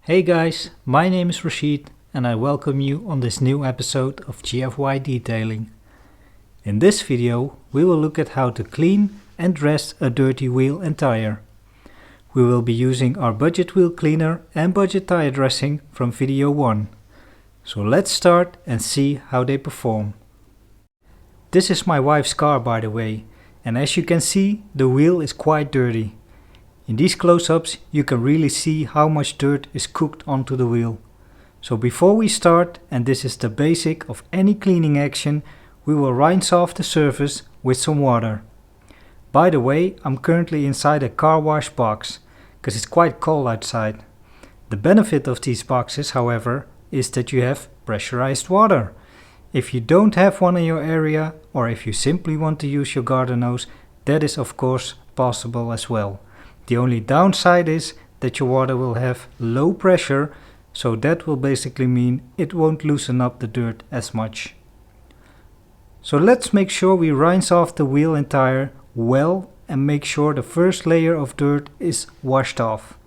Hey guys, my name is Rashid and I welcome you on this new episode of GFY Detailing. In this video we will look at how to clean and dress a dirty wheel and tire. We will be using our budget wheel cleaner and budget tire dressing from video 1. So let's start and see how they perform. This is my wife's car, by the way, and as you can see, the wheel is quite dirty. In these close-ups you can really see how much dirt is cooked onto the wheel. So before we start, and this is the basic of any cleaning action, we will rinse off the surface with some water. By the way, I'm currently inside a car wash box, because it's quite cold outside. The benefit of these boxes, however, is that you have pressurized water. If you don't have one in your area, or if you simply want to use your garden hose, that is of course possible as well. The only downside is that your water will have low pressure, so that will basically mean it won't loosen up the dirt as much. So let's make sure we rinse off the wheel and tire well and make sure the first layer of dirt is washed off.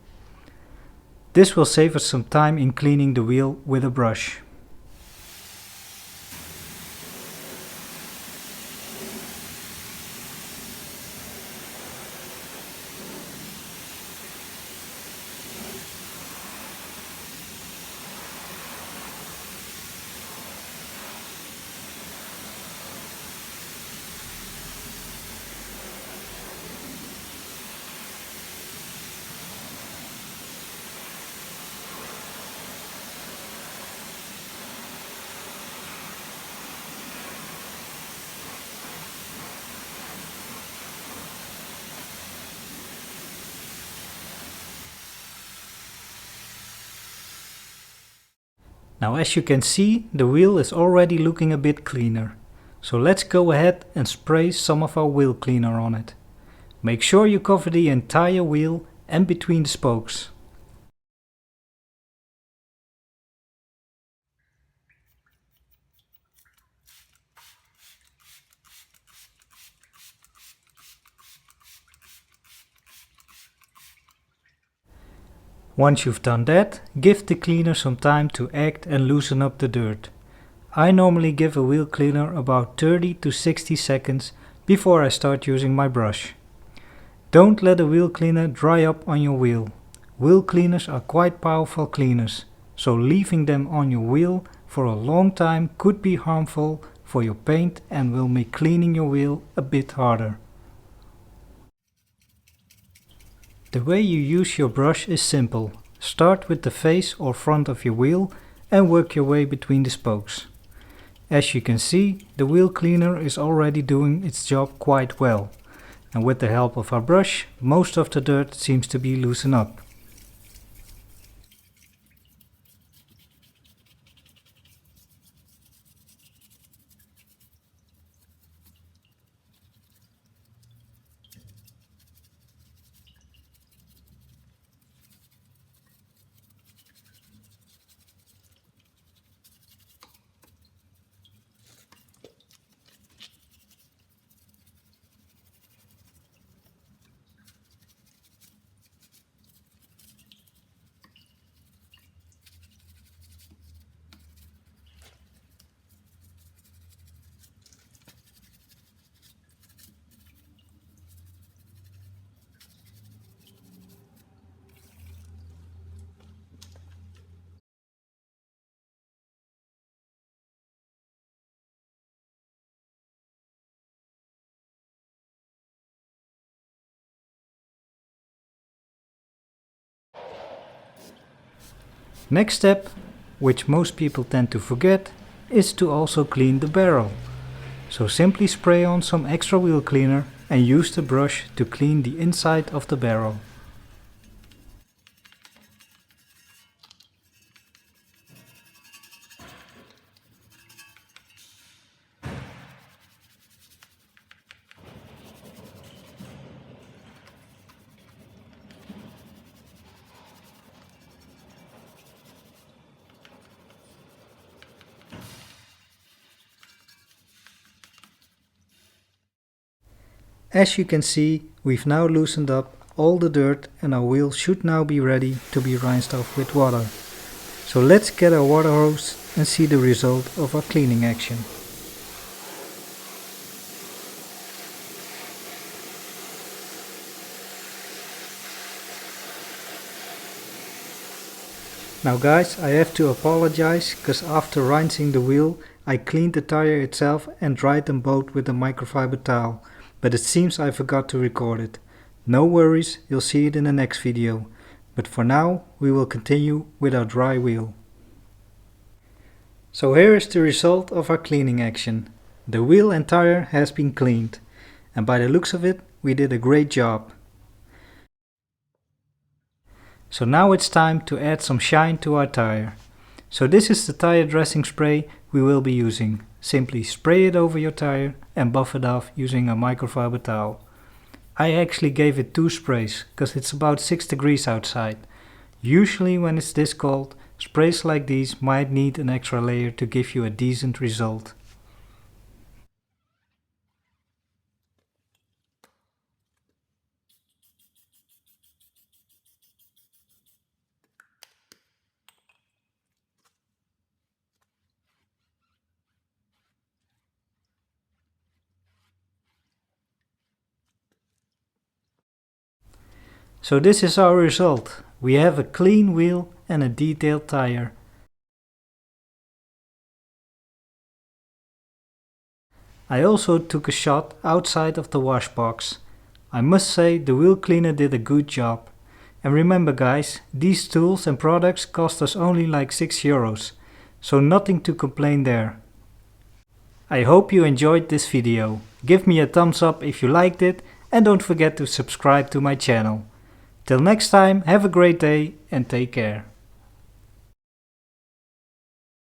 This will save us some time in cleaning the wheel with a brush. Now as you can see, the wheel is already looking a bit cleaner. So let's go ahead and spray some of our wheel cleaner on it. Make sure you cover the entire wheel and between the spokes. Once you've done that, give the cleaner some time to act and loosen up the dirt. I normally give a wheel cleaner about 30 to 60 seconds before I start using my brush. Don't let the wheel cleaner dry up on your wheel. Wheel cleaners are quite powerful cleaners, so leaving them on your wheel for a long time could be harmful for your paint and will make cleaning your wheel a bit harder. The way you use your brush is simple. Start with the face or front of your wheel and work your way between the spokes. As you can see, the wheel cleaner is already doing its job quite well, and with the help of our brush, most of the dirt seems to be loosened up. Next step, which most people tend to forget, is to also clean the barrel. So simply spray on some extra wheel cleaner and use the brush to clean the inside of the barrel. As you can see, we've now loosened up all the dirt and our wheel should now be ready to be rinsed off with water. So let's get our water hose and see the result of our cleaning action. Now guys, I have to apologize, because after rinsing the wheel I cleaned the tire itself and dried them both with a microfiber towel, but it seems I forgot to record it. No worries, you'll see it in the next video, but for now we will continue with our dry wheel. So here is the result of our cleaning action. The wheel and tire has been cleaned, and by the looks of it we did a great job. So now it's time to add some shine to our tire. So this is the tire dressing spray we will be using. Simply spray it over your tire and buff it off using a microfiber towel. I actually gave it 2 sprays because it's about 6 degrees outside. Usually when it's this cold, sprays like these might need an extra layer to give you a decent result. So this is our result. We have a clean wheel and a detailed tire. I also took a shot outside of the wash box. I must say the wheel cleaner did a good job. And remember guys, these tools and products cost us only like €6, so nothing to complain there. I hope you enjoyed this video. Give me a thumbs up if you liked it and don't forget to subscribe to my channel. Till next time, have a great day and take care.